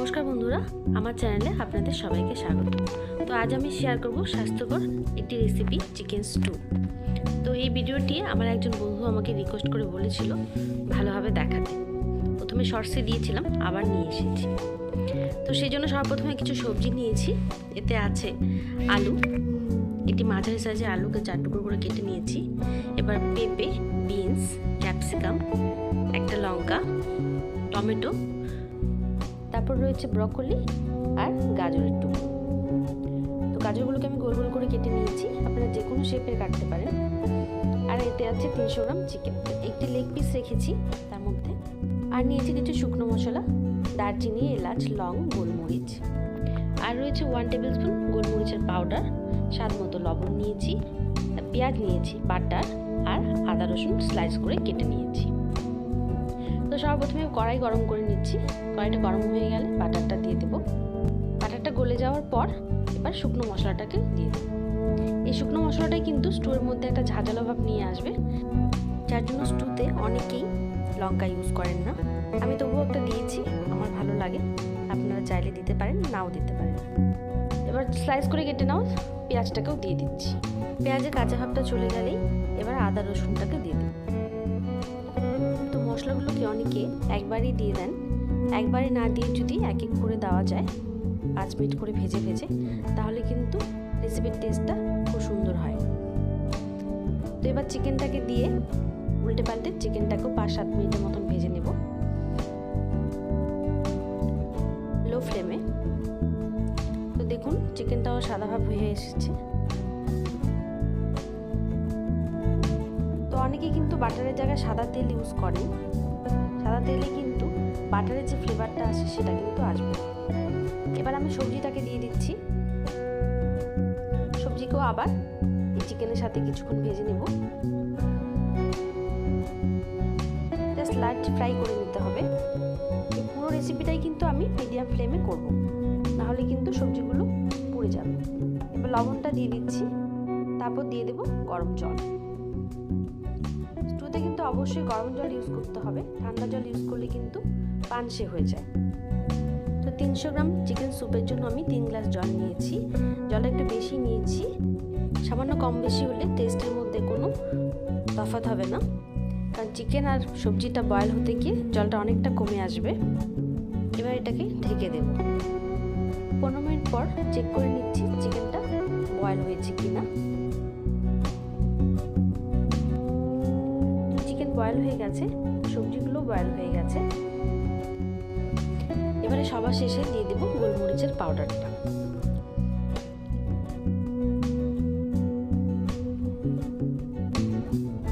নমস্কার বন্ধুরা, আমার চ্যানেলে আপনাদের সবাইকে স্বাগত। তো আজ আমি শেয়ার করব স্বাস্থ্যকর একটি রেসিপি, চিকেন স্টু। তো এই ভিডিওটি আমার একজন বন্ধু আমাকে রিকোয়েস্ট করে বলেছিল ভালোভাবে দেখাতে। প্রথমে শর্টসে দিয়েছিলাম, আবার নিয়ে এসেছি। তো সেই জন্য সর্বপ্রথমে কিছু সবজি নিয়েছি। এতে আছে আলু, একটি মাঝারি সাইজের আলুকে 4 টুকরো করে কেটে নিয়েছি। এবার পেঁপে, বিনস, ক্যাপসিকাম, একটা লঙ্কা, টমেটো, তারপর রয়েছে ব্রকলি আর গাজরের টুকরো। তো গাজরগুলোকে আমি গোল গোল করে কেটে নিয়েছি, আপনারা যে কোনো শেপের কাটতে পারেন। আর এতে আছে 300 গ্রাম চিকেন, একটি লেগ পিস রেখেছি তার মধ্যে। আর নিয়েছি কিছু শুকনো মশলা, দারচিনি, এলাচ, লং, গোলমরিচ। আর রয়েছে 1 টেবিল স্পুন গোলমরিচের পাউডার, স্বাদ মতো লবণ নিয়েছি, পেঁয়াজ নিয়েছি, বাটার আর আদা রসুন স্লাইস করে কেটে নিয়েছি। তো সর্বপ্রথমে কড়াই গরম করে নিচ্ছি। কড়াইটা গরম হয়ে গেলে বাটারটা দিয়ে দেবো। বাটারটা গলে যাওয়ার পর এবার শুকনো মশলাটাকে দিয়ে দেবো। এই শুকনো মশলাটাই কিন্তু স্টুর মধ্যে একটা ঝাঁঝালো ভাব নিয়ে আসবে, যার জন্য স্টুতে অনেকেই লঙ্কা ইউজ করেন না। আমি তবুও একটা দিয়েছি, আমার ভালো লাগে। আপনারা চাইলে দিতে পারেন, নাও দিতে পারেন। এবার স্লাইস করে কেটে নাও পেঁয়াজটাকেও দিয়ে দিচ্ছি। পেঁয়াজের কাঁচা ভাবটা চলে গেলেই এবার আদা রসুনটাকে দিয়ে দেবো। তো মশলাগুলোকে অনেকে একবারই দিয়ে দেন, একবারে না দিয়ে যদি এক এক করে দেওয়া যায় 5 মিনিট করে ভেজে ভেজে, তাহলে কিন্তু রেসিপির টেস্টটা খুব সুন্দর হয়। তো এবার চিকেনটাকে দিয়ে উল্টে পাল্টে চিকেনটাকেও 5-7 মিনিটের মতন ভেজে নেব লো ফ্লেমে। তো দেখুন চিকেনটাও সাদা ভাব হয়ে এসেছে। তো অনেকে কিন্তু বাটারের জায়গায় সাদা তেল ইউজ করেন। সাদা তেলে কিন্তু বাটারের যে ফ্লেভারটা আসে সেটা কিন্তু আসবে। এবার আমি সবজিটাকে দিয়ে দিচ্ছি। সবজিকেও আবার এই চিকেনের সাথে কিছুক্ষণ ভেজে নেব। জাস্ট লাইট ফ্রাই করে নিতে হবে। এই পুরো রেসিপিটাই কিন্তু আমি মিডিয়াম ফ্লেমে করব, নাহলে কিন্তু সবজিগুলো পুড়ে যাবে। এবার লবণটা দিয়ে দিচ্ছি, তারপর দিয়ে দেব গরম জল। স্টুতে কিন্তু অবশ্যই গরম জল ইউজ করতে হবে, ঠান্ডা জল ইউজ করলে কিন্তু পানসে হয়ে যায়। তো 300 গ্রাম চিকেন স্যুপের জন্য আমি 3 গ্লাস জল নিয়েছি। জলটা একটু বেশি নিয়েছি, সামান্য কম বেশি হলে টেস্টের মধ্যে কোনো তফাৎ হবে না, কারণ চিকেন আর সবজিটা বয়েল হতে গিয়ে জলটা অনেকটা কমে আসবে। এবার এটাকে ঢেকে দেব। 15 মিনিট পর চেক করে নিচ্ছি চিকেনটা বয়েল হয়েছে কিনা। চিকেন বয়েল হয়ে গেছে, সবজিগুলো বয়েল হয়ে গেছে। এবারে সবার শেষে দিয়ে দেব গোলমরিচের পাউডারটা।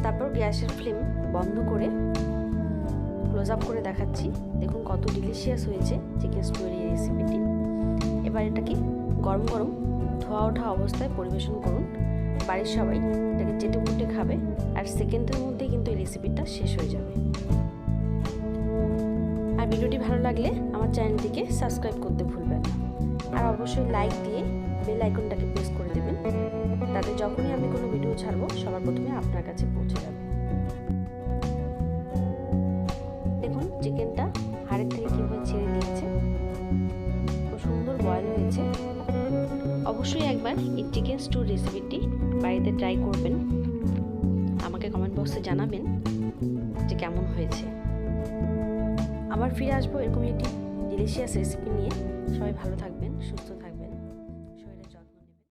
তারপর গ্যাসের ফ্লেম বন্ধ করে ক্লোজ আপ করে দেখাচ্ছি। দেখুন কত ডিলিশিয়াস হয়েছে চিকেন স্টু এর এই রেসিপিটি। এবার এটাকে গরম গরম ধোয়া ওঠা অবস্থায় পরিবেশন করুন। বাড়ির সবাই এটাকে চেটে পুটে খাবে, আর সেকেন্ডের মধ্যেই কিন্তু এই রেসিপিটা শেষ হয়ে যাবে। আর ভিডিওটি ভালো লাগলে আমার চ্যানেলটিকে সাবস্ক্রাইব করতে ভুলবেন না। আর অবশ্যই লাইক দিয়ে বেল আইকনটাকে প্রেস করে দেবেন, তাতে যখনই আমি কোনো ভিডিও ছাড়বো সবার প্রথমে আপনার কাছে পৌঁছে যাবে। দেখুন চিকেনটা হাড়ের থেকে কীভাবে ছেড়ে দিয়েছে, খুব সুন্দর বয়েল হয়েছে। অবশ্যই একবার এই চিকেন স্টু রেসিপিটি বাড়িতে ট্রাই করবেন, আমাকে কমেন্ট বক্সে জানাবেন যে কেমন হয়েছে। আবার ফিরে আসবো এরকমই একটি ডিলিশিয়াস রেসিপি নিয়ে। সবাই ভালো থাকবেন, সুস্থ থাকবেন।